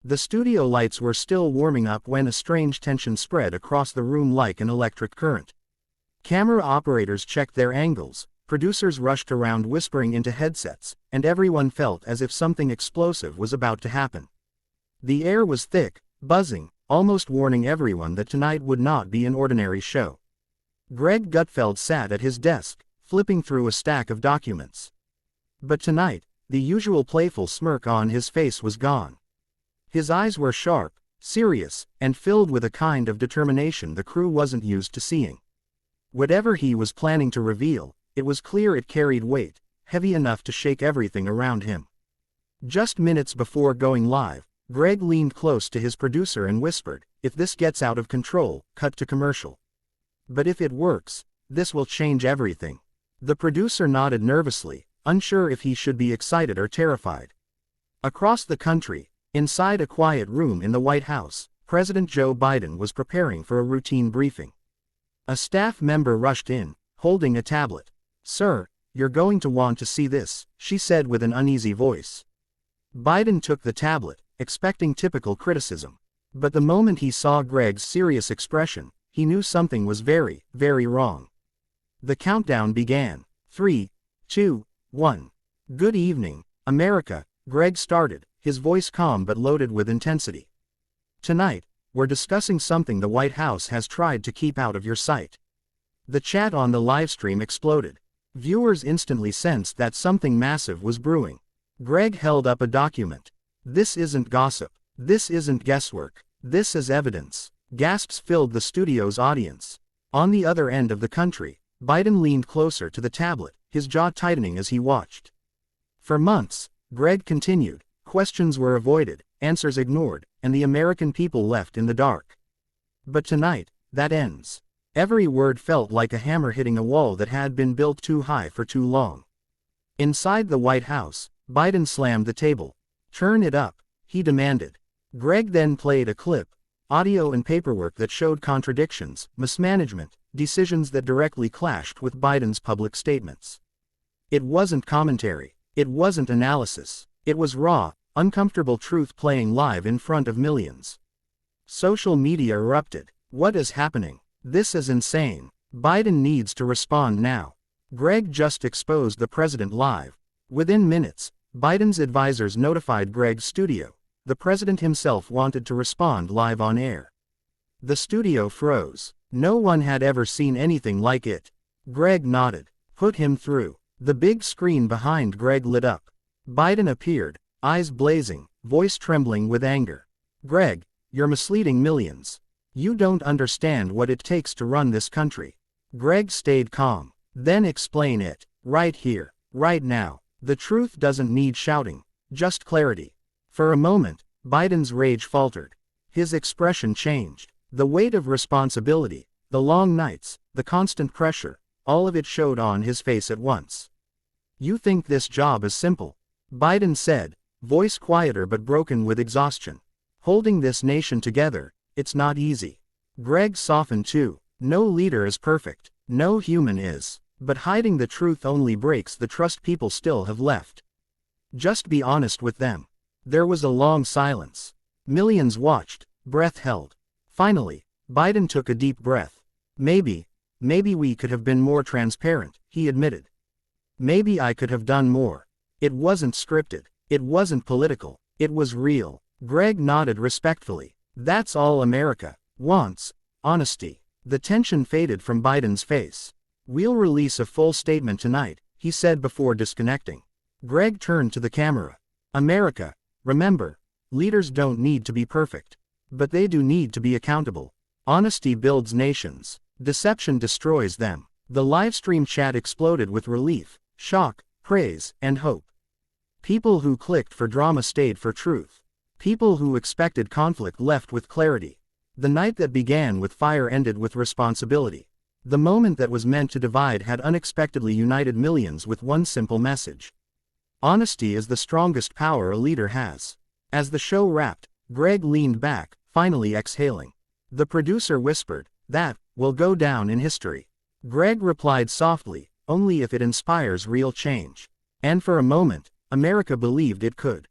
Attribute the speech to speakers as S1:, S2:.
S1: The studio lights were still warming up when a strange tension spread across the room like an electric current. Camera operators checked their angles, producers rushed around whispering into headsets, and everyone felt as if something explosive was about to happen. The air was thick, buzzing, almost warning everyone that tonight would not be an ordinary show. Greg Gutfeld sat at his desk, flipping through a stack of documents. But tonight, the usual playful smirk on his face was gone. His eyes were sharp, serious, and filled with a kind of determination the crew wasn't used to seeing. Whatever he was planning to reveal, it was clear it carried weight, heavy enough to shake everything around him. Just minutes before going live, Greg leaned close to his producer and whispered, "If this gets out of control, cut to commercial. But if it works, this will change everything." The producer nodded nervously, unsure if he should be excited or terrified. Across the country, inside a quiet room in the White House, President Joe Biden was preparing for a routine briefing. A staff member rushed in, holding a tablet. "Sir, you're going to want to see this," she said with an uneasy voice. Biden took the tablet, expecting typical criticism. But the moment he saw Greg's serious expression, he knew something was very, very wrong. The countdown began. 3, 2, 1. "Good evening, America," Greg started, his voice calm but loaded with intensity. "Tonight, we're discussing something the White House has tried to keep out of your sight." The chat on the livestream exploded. Viewers instantly sensed that something massive was brewing. Greg held up a document. "This isn't gossip. This isn't guesswork. This is evidence." Gasps filled the studio's audience. On the other end of the country, Biden leaned closer to the tablet, his jaw tightening as he watched. "For months," Greg continued, "questions were avoided, answers ignored, and the American people left in the dark. But tonight, that ends." Every word felt like a hammer hitting a wall that had been built too high for too long. Inside the White House, Biden slammed the table. "Turn it up," he demanded. Greg then played a clip, audio and paperwork that showed contradictions, mismanagement, decisions that directly clashed with Biden's public statements. It wasn't commentary. It wasn't analysis. It was raw, uncomfortable truth playing live in front of millions. Social media erupted. "What is happening? This is insane. Biden needs to respond now." Greg just exposed the president live. Within minutes, Biden's advisors notified Greg's studio. The president himself wanted to respond live on air. The studio froze. No one had ever seen anything like it. Greg nodded. "Put him through." The big screen behind Greg lit up. Biden appeared, eyes blazing, voice trembling with anger. "Greg, you're misleading millions. You don't understand what it takes to run this country." Greg stayed calm. "Then explain it. Right here. Right now. The truth doesn't need shouting. Just clarity." For a moment, Biden's rage faltered. His expression changed. The weight of responsibility, the long nights, the constant pressure, all of it showed on his face at once. "You think this job is simple," Biden said, voice quieter but broken with exhaustion. "Holding this nation together, it's not easy." Greg softened too. "No leader is perfect. No human is. But hiding the truth only breaks the trust people still have left. Just be honest with them." There was a long silence. Millions watched, breath held. Finally, Biden took a deep breath. Maybe we could have been more transparent," he admitted. "Maybe I could have done more. It wasn't scripted. It wasn't political. It was real." Greg nodded respectfully. "That's all America wants, honesty." The tension faded from Biden's face. "We'll release a full statement tonight," he said before disconnecting. Greg turned to the camera. "America, remember, leaders don't need to be perfect. But they do need to be accountable. Honesty builds nations. Deception destroys them." The livestream chat exploded with relief, shock, praise, and hope. People who clicked for drama stayed for truth. People who expected conflict left with clarity. The night that began with fire ended with responsibility. The moment that was meant to divide had unexpectedly united millions with one simple message. Honesty is the strongest power a leader has. As the show wrapped, Greg leaned back, finally exhaling. The producer whispered, "That will go down in history." Greg replied softly, "Only if it inspires real change." And for a moment, America believed it could.